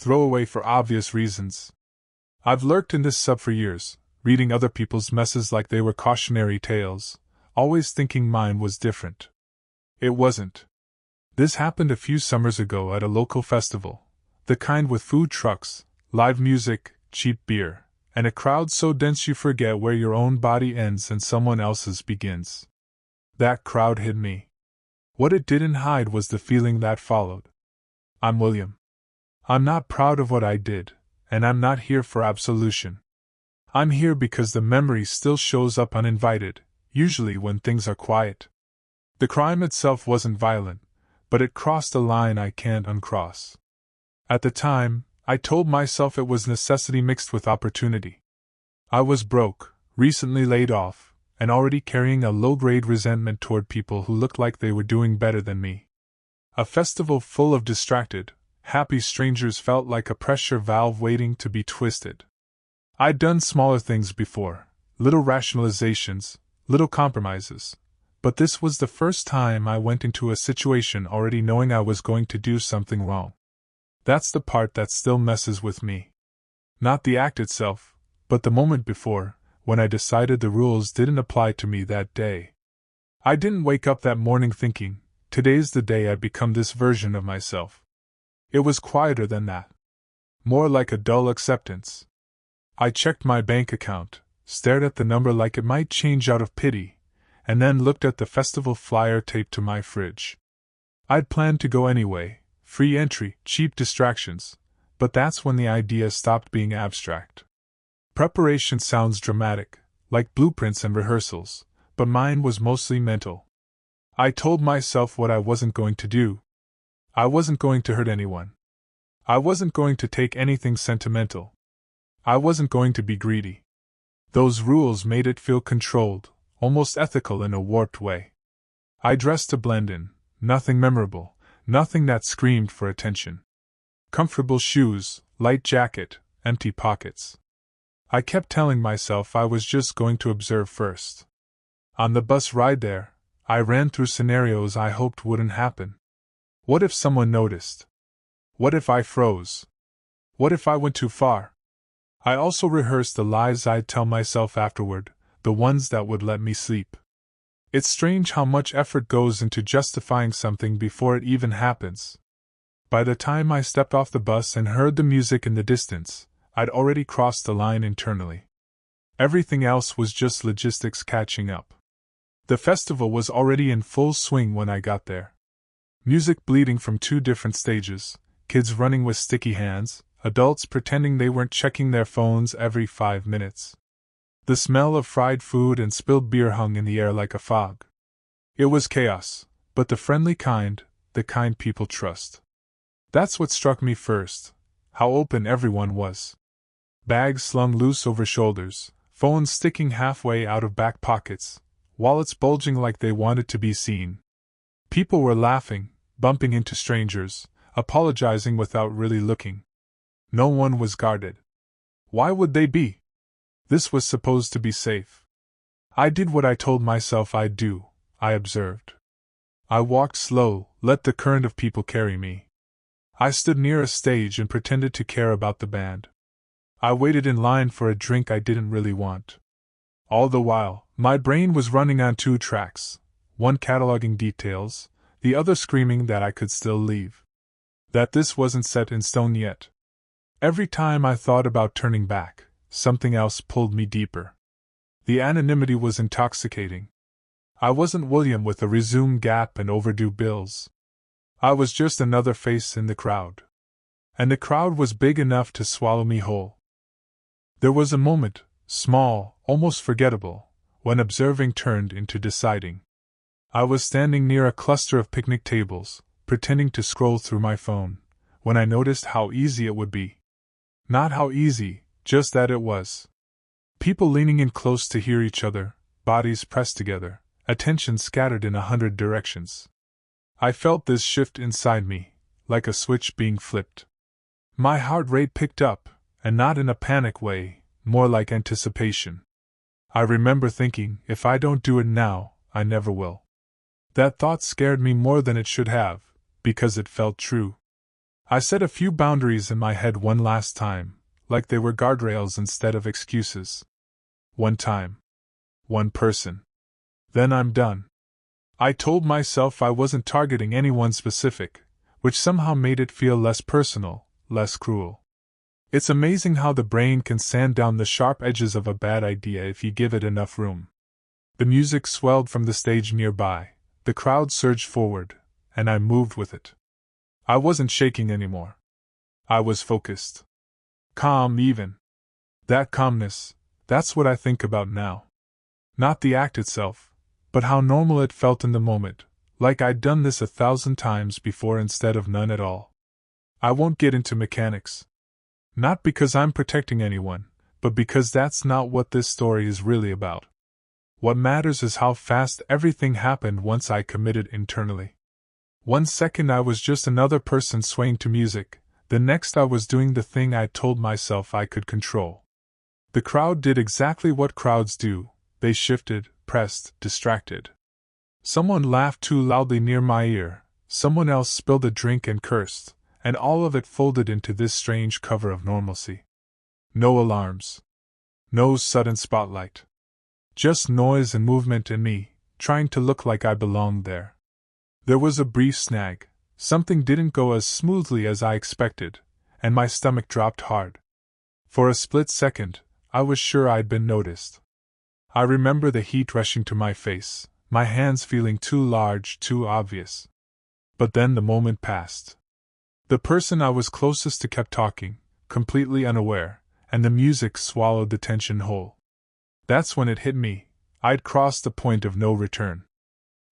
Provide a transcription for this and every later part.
throwaway for obvious reasons. I've lurked in this sub for years, reading other people's messes like they were cautionary tales, always thinking mine was different. It wasn't. This happened a few summers ago at a local festival, the kind with food trucks, live music, cheap beer, and a crowd so dense you forget where your own body ends and someone else's begins. That crowd hid me. What it didn't hide was the feeling that followed. I'm William. I'm not proud of what I did, and I'm not here for absolution. I'm here because the memory still shows up uninvited, usually when things are quiet. The crime itself wasn't violent, but it crossed a line I can't uncross. At the time, I told myself it was necessity mixed with opportunity. I was broke, recently laid off, and already carrying a low-grade resentment toward people who looked like they were doing better than me. A festival full of distracted, happy strangers felt like a pressure valve waiting to be twisted. I'd done smaller things before, little rationalizations, little compromises, but this was the first time I went into a situation already knowing I was going to do something wrong. That's the part that still messes with me. Not the act itself, but the moment before, when I decided the rules didn't apply to me that day. I didn't wake up that morning thinking, today's the day I become this version of myself. It was quieter than that. More like a dull acceptance. I checked my bank account, stared at the number like it might change out of pity, and then looked at the festival flyer taped to my fridge. I'd planned to go anyway, free entry, cheap distractions, but that's when the idea stopped being abstract. Preparation sounds dramatic, like blueprints and rehearsals, but mine was mostly mental. I told myself what I wasn't going to do. I wasn't going to hurt anyone. I wasn't going to take anything sentimental. I wasn't going to be greedy. Those rules made it feel controlled, almost ethical in a warped way. I dressed to blend in, nothing memorable, nothing that screamed for attention. Comfortable shoes, light jacket, empty pockets. I kept telling myself I was just going to observe first. On the bus ride there, I ran through scenarios I hoped wouldn't happen. What if someone noticed? What if I froze? What if I went too far? I also rehearsed the lies I'd tell myself afterward, the ones that would let me sleep. It's strange how much effort goes into justifying something before it even happens. By the time I stepped off the bus and heard the music in the distance, I'd already crossed the line internally. Everything else was just logistics catching up. The festival was already in full swing when I got there. Music bleeding from two different stages, kids running with sticky hands, adults pretending they weren't checking their phones every 5 minutes. The smell of fried food and spilled beer hung in the air like a fog. It was chaos, but the friendly kind, the kind people trust. That's what struck me first, how open everyone was. Bags slung loose over shoulders, phones sticking halfway out of back pockets, wallets bulging like they wanted to be seen. People were laughing, bumping into strangers, apologizing without really looking. No one was guarded. Why would they be? This was supposed to be safe. I did what I told myself I'd do, I observed. I walked slow, let the current of people carry me. I stood near a stage and pretended to care about the band. I waited in line for a drink I didn't really want. All the while, my brain was running on 2 tracks, one cataloging details, the other screaming that I could still leave. That this wasn't set in stone yet. Every time I thought about turning back, something else pulled me deeper. The anonymity was intoxicating. I wasn't William with a resume gap and overdue bills. I was just another face in the crowd. And the crowd was big enough to swallow me whole. There was a moment, small, almost forgettable, when observing turned into deciding. I was standing near a cluster of picnic tables, pretending to scroll through my phone, when I noticed how easy it would be. Not how easy, just that it was. People leaning in close to hear each other, bodies pressed together, attention scattered in 100 directions. I felt this shift inside me, like a switch being flipped. My heart rate picked up, and not in a panic way, more like anticipation. I remember thinking, if I don't do it now, I never will. That thought scared me more than it should have, because it felt true. I set a few boundaries in my head one last time, like they were guardrails instead of excuses. One time. One person. Then I'm done. I told myself I wasn't targeting anyone specific, which somehow made it feel less personal, less cruel. It's amazing how the brain can sand down the sharp edges of a bad idea if you give it enough room. The music swelled from the stage nearby, the crowd surged forward, and I moved with it. I wasn't shaking anymore. I was focused. Calm even. That calmness, that's what I think about now. Not the act itself, but how normal it felt in the moment, like I'd done this 1,000 times before instead of none at all. I won't get into mechanics. Not because I'm protecting anyone, but because that's not what this story is really about. What matters is how fast everything happened once I committed internally. 1 second I was just another person swaying to music, the next I was doing the thing I told myself I could control. The crowd did exactly what crowds do, they shifted, pressed, distracted. Someone laughed too loudly near my ear, someone else spilled a drink and cursed, and all of it folded into this strange cover of normalcy. No alarms. No sudden spotlight. Just noise and movement and me, trying to look like I belonged there. There was a brief snag, something didn't go as smoothly as I expected, and my stomach dropped hard. For a split second, I was sure I'd been noticed. I remember the heat rushing to my face, my hands feeling too large, too obvious. But then the moment passed. The person I was closest to kept talking, completely unaware, and the music swallowed the tension whole. That's when it hit me, I'd crossed the point of no return.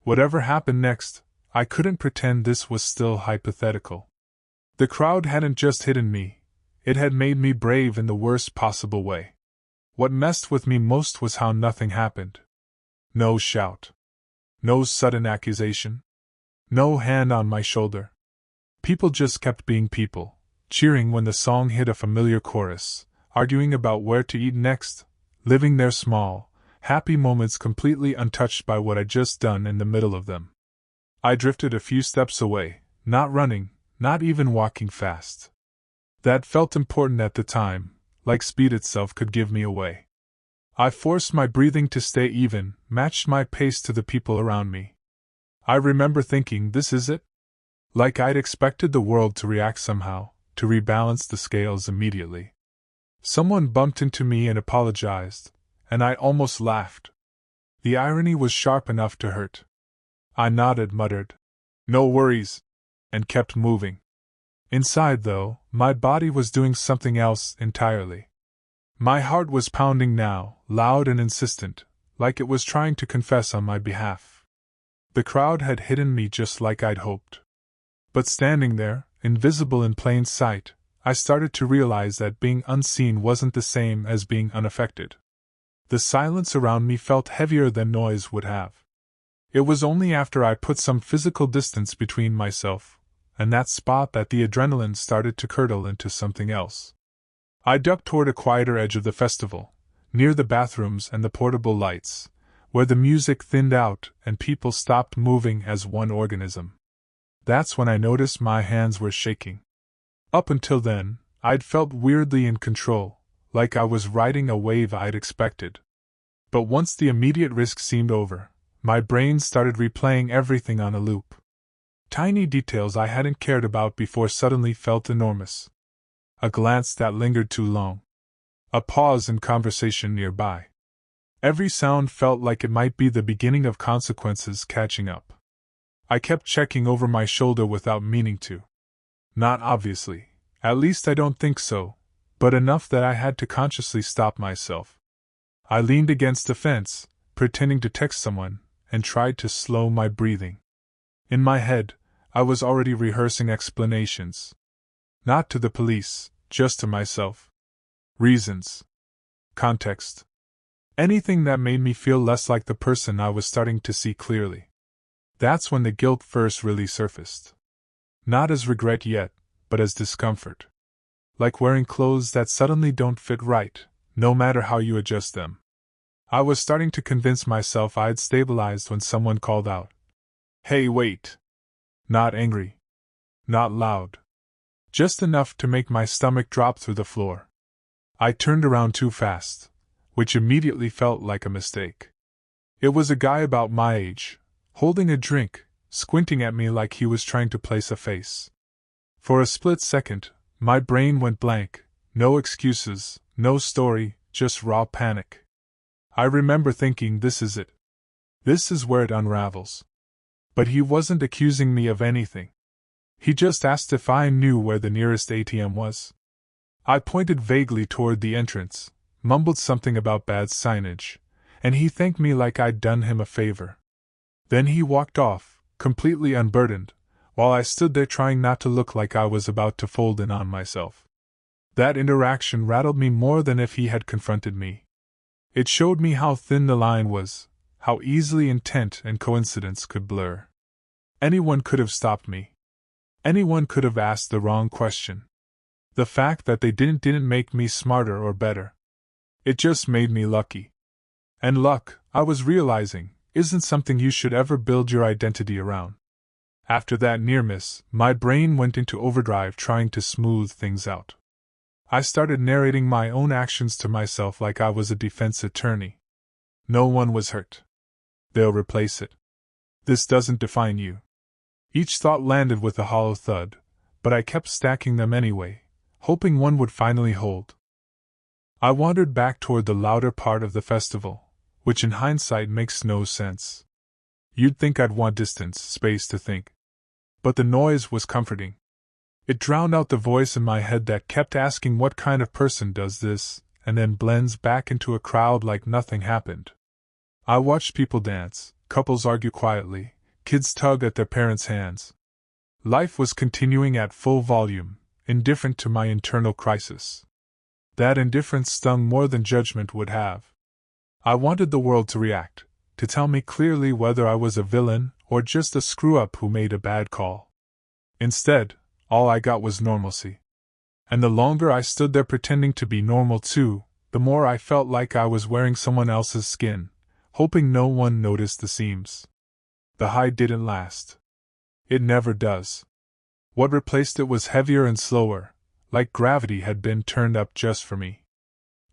Whatever happened next, I couldn't pretend this was still hypothetical. The crowd hadn't just hidden me, it had made me brave in the worst possible way. What messed with me most was how nothing happened. No shout. No sudden accusation. No hand on my shoulder. People just kept being people, cheering when the song hit a familiar chorus, arguing about where to eat next, living their small, happy moments completely untouched by what I'd just done in the middle of them. I drifted a few steps away, not running, not even walking fast. That felt important at the time, like speed itself could give me away. I forced my breathing to stay even, matched my pace to the people around me. I remember thinking, this is it? Like I'd expected the world to react somehow, to rebalance the scales immediately. Someone bumped into me and apologized, and I almost laughed. The irony was sharp enough to hurt. I nodded, muttered, "No worries," and kept moving. Inside, though, my body was doing something else entirely. My heart was pounding now, loud and insistent, like it was trying to confess on my behalf. The crowd had hidden me just like I'd hoped. But standing there, invisible in plain sight, I started to realize that being unseen wasn't the same as being unaffected. The silence around me felt heavier than noise would have. It was only after I put some physical distance between myself and that spot that the adrenaline started to curdle into something else. I ducked toward a quieter edge of the festival, near the bathrooms and the portable lights, where the music thinned out and people stopped moving as one organism. That's when I noticed my hands were shaking. Up until then, I'd felt weirdly in control, like I was riding a wave I'd expected. But once the immediate risk seemed over, my brain started replaying everything on a loop. Tiny details I hadn't cared about before suddenly felt enormous. A glance that lingered too long. A pause in conversation nearby. Every sound felt like it might be the beginning of consequences catching up. I kept checking over my shoulder without meaning to. Not obviously, at least I don't think so, but enough that I had to consciously stop myself. I leaned against a fence, pretending to text someone, and tried to slow my breathing. In my head, I was already rehearsing explanations. Not to the police, just to myself. Reasons. Context. Anything that made me feel less like the person I was starting to see clearly. That's when the guilt first really surfaced. Not as regret yet, but as discomfort. Like wearing clothes that suddenly don't fit right, no matter how you adjust them. I was starting to convince myself I'd stabilized when someone called out, "Hey, wait!" Not angry. Not loud. just enough to make my stomach drop through the floor. I turned around too fast, which immediately felt like a mistake. It was a guy about my age, holding a drink, squinting at me like he was trying to place a face. For a split second, my brain went blank, no excuses, no story, just raw panic. I remember thinking, this is it. This is where it unravels. But he wasn't accusing me of anything. He just asked if I knew where the nearest ATM was. I pointed vaguely toward the entrance, mumbled something about bad signage, and he thanked me like I'd done him a favor. Then he walked off, completely unburdened, while I stood there trying not to look like I was about to fold in on myself. That interaction rattled me more than if he had confronted me. It showed me how thin the line was, how easily intent and coincidence could blur. Anyone could have stopped me. Anyone could have asked the wrong question. The fact that they didn't make me smarter or better. It just made me lucky. And luck, I was realizing, isn't something you should ever build your identity around. After that near miss, my brain went into overdrive trying to smooth things out. I started narrating my own actions to myself like I was a defense attorney. No one was hurt. They'll replace it. This doesn't define you. Each thought landed with a hollow thud, but I kept stacking them anyway, hoping one would finally hold. I wandered back toward the louder part of the festival, which in hindsight makes no sense. You'd think I'd want distance, space to think. But the noise was comforting. It drowned out the voice in my head that kept asking what kind of person does this, and then blends back into a crowd like nothing happened. I watched people dance, couples argue quietly, kids tug at their parents' hands. Life was continuing at full volume, indifferent to my internal crisis. That indifference stung more than judgment would have. I wanted the world to react, to tell me clearly whether I was a villain or just a screw-up who made a bad call. Instead, all I got was normalcy. And the longer I stood there pretending to be normal too, the more I felt like I was wearing someone else's skin, hoping no one noticed the seams. The high didn't last. It never does. What replaced it was heavier and slower, like gravity had been turned up just for me.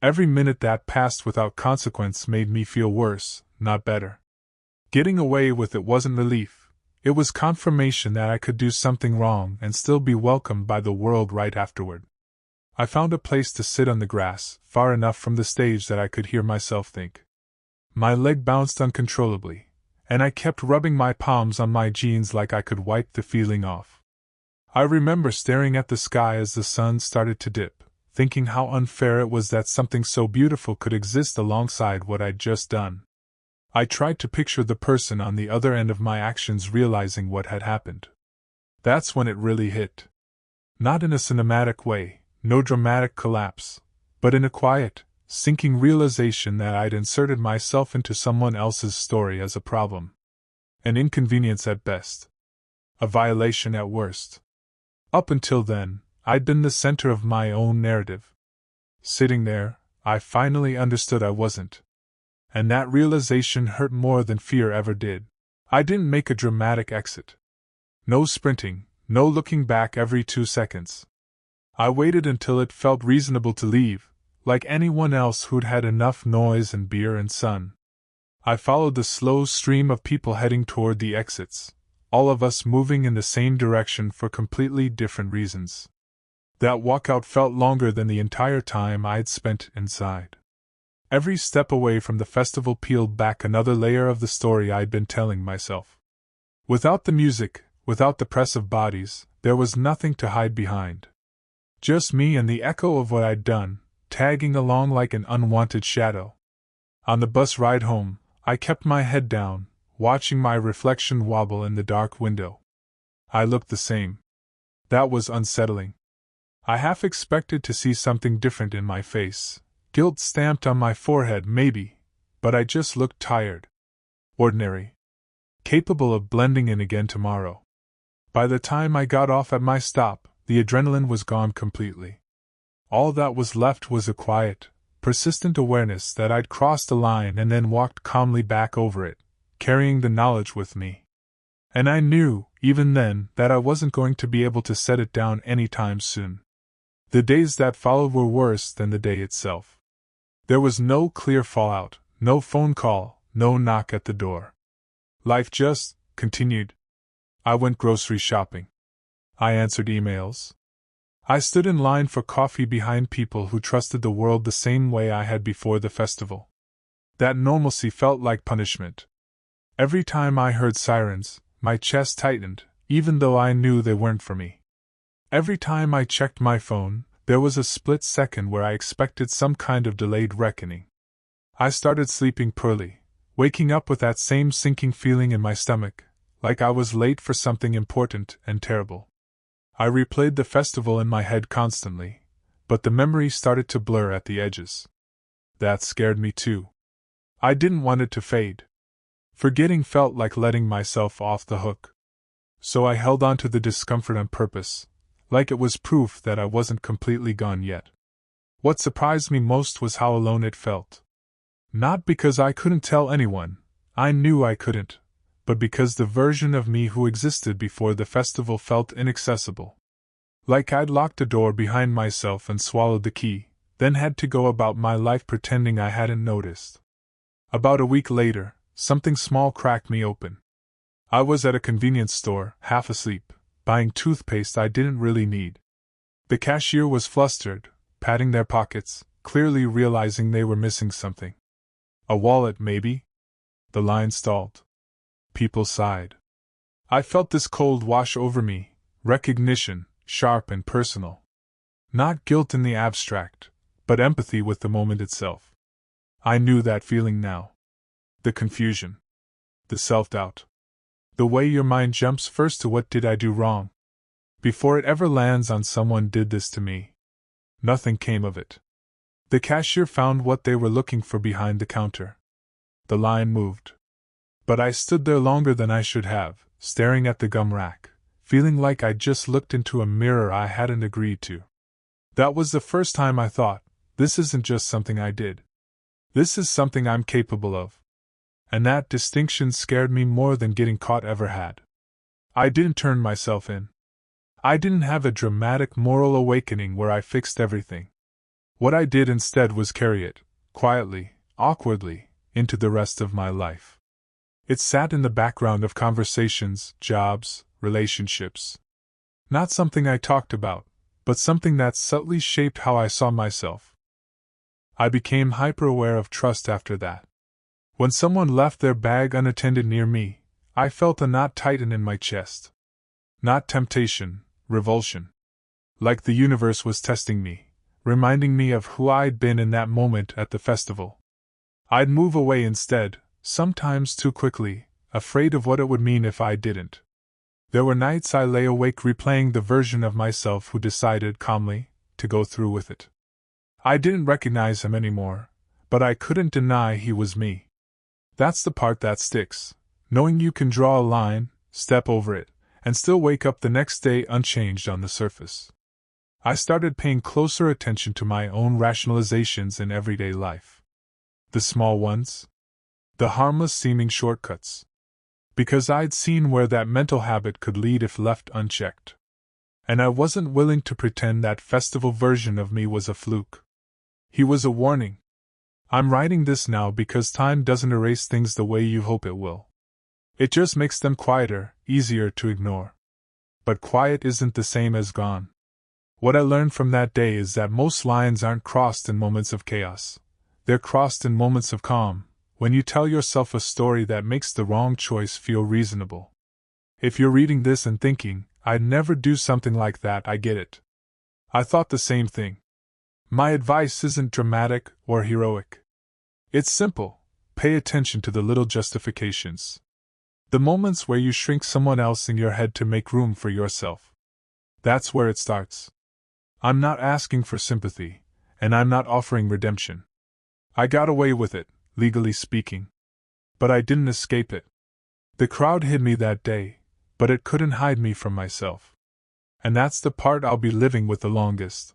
Every minute that passed without consequence made me feel worse, not better. Getting away with it wasn't relief, it was confirmation that I could do something wrong and still be welcomed by the world right afterward. I found a place to sit on the grass, far enough from the stage that I could hear myself think. My leg bounced uncontrollably, and I kept rubbing my palms on my jeans like I could wipe the feeling off. I remember staring at the sky as the sun started to dip, thinking how unfair it was that something so beautiful could exist alongside what I'd just done. I tried to picture the person on the other end of my actions realizing what had happened. That's when it really hit. Not in a cinematic way, no dramatic collapse, but in a quiet, sinking realization that I'd inserted myself into someone else's story as a problem. An inconvenience at best. A violation at worst. Up until then, I'd been the center of my own narrative. Sitting there, I finally understood I wasn't. And that realization hurt more than fear ever did. I didn't make a dramatic exit. No sprinting, no looking back every 2 seconds. I waited until it felt reasonable to leave, like anyone else who'd had enough noise and beer and sun. I followed the slow stream of people heading toward the exits, all of us moving in the same direction for completely different reasons. That walkout felt longer than the entire time I'd spent inside. Every step away from the festival peeled back another layer of the story I'd been telling myself. Without the music, without the press of bodies, there was nothing to hide behind. Just me and the echo of what I'd done, tagging along like an unwanted shadow. On the bus ride home, I kept my head down, watching my reflection wobble in the dark window. I looked the same. That was unsettling. I half expected to see something different in my face. Guilt stamped on my forehead, maybe, but I just looked tired. Ordinary. Capable of blending in again tomorrow. By the time I got off at my stop, the adrenaline was gone completely. All that was left was a quiet, persistent awareness that I'd crossed a line and then walked calmly back over it, carrying the knowledge with me. And I knew, even then, that I wasn't going to be able to set it down anytime soon. The days that followed were worse than the day itself. There was no clear fallout, no phone call, no knock at the door. Life just continued. I went grocery shopping. I answered emails. I stood in line for coffee behind people who trusted the world the same way I had before the festival. That normalcy felt like punishment. Every time I heard sirens, my chest tightened, even though I knew they weren't for me. Every time I checked my phone, there was a split second where I expected some kind of delayed reckoning. I started sleeping poorly, waking up with that same sinking feeling in my stomach, like I was late for something important and terrible. I replayed the festival in my head constantly, but the memory started to blur at the edges. That scared me too. I didn't want it to fade. Forgetting felt like letting myself off the hook. So I held on to the discomfort on purpose, like it was proof that I wasn't completely gone yet. What surprised me most was how alone it felt. Not because I couldn't tell anyone, I knew I couldn't, but because the version of me who existed before the festival felt inaccessible. Like I'd locked a door behind myself and swallowed the key, then had to go about my life pretending I hadn't noticed. About a week later, something small cracked me open. I was at a convenience store, half asleep, buying toothpaste I didn't really need. The cashier was flustered, patting their pockets, clearly realizing they were missing something. A wallet, maybe? The line stalled. People sighed. I felt this cold wash over me, recognition, sharp and personal. Not guilt in the abstract, but empathy with the moment itself. I knew that feeling now. The confusion. The self-doubt. The way your mind jumps first to what did I do wrong? Before it ever lands on someone did this to me. Nothing came of it. The cashier found what they were looking for behind the counter. The line moved. But I stood there longer than I should have, staring at the gum rack, feeling like I'd just looked into a mirror I hadn't agreed to. That was the first time I thought, this isn't just something I did. This is something I'm capable of. And that distinction scared me more than getting caught ever had. I didn't turn myself in. I didn't have a dramatic moral awakening where I fixed everything. What I did instead was carry it, quietly, awkwardly, into the rest of my life. It sat in the background of conversations, jobs, relationships. Not something I talked about, but something that subtly shaped how I saw myself. I became hyper-aware of trust after that. When someone left their bag unattended near me, I felt a knot tighten in my chest. Not temptation, revulsion. Like the universe was testing me, reminding me of who I'd been in that moment at the festival. I'd move away instead, sometimes too quickly, afraid of what it would mean if I didn't. There were nights I lay awake replaying the version of myself who decided, calmly, to go through with it. I didn't recognize him anymore, but I couldn't deny he was me. That's the part that sticks, knowing you can draw a line, step over it, and still wake up the next day unchanged on the surface. I started paying closer attention to my own rationalizations in everyday life. The small ones. The harmless-seeming shortcuts. Because I'd seen where that mental habit could lead if left unchecked. And I wasn't willing to pretend that festival version of me was a fluke. He was a warning. I'm writing this now because time doesn't erase things the way you hope it will. It just makes them quieter, easier to ignore. But quiet isn't the same as gone. What I learned from that day is that most lines aren't crossed in moments of chaos. They're crossed in moments of calm, when you tell yourself a story that makes the wrong choice feel reasonable. If you're reading this and thinking, I'd never do something like that, I get it. I thought the same thing. My advice isn't dramatic or heroic. It's simple. Pay attention to the little justifications. The moments where you shrink someone else in your head to make room for yourself. That's where it starts. I'm not asking for sympathy, and I'm not offering redemption. I got away with it, legally speaking. But I didn't escape it. The crowd hid me that day, but it couldn't hide me from myself. And that's the part I'll be living with the longest.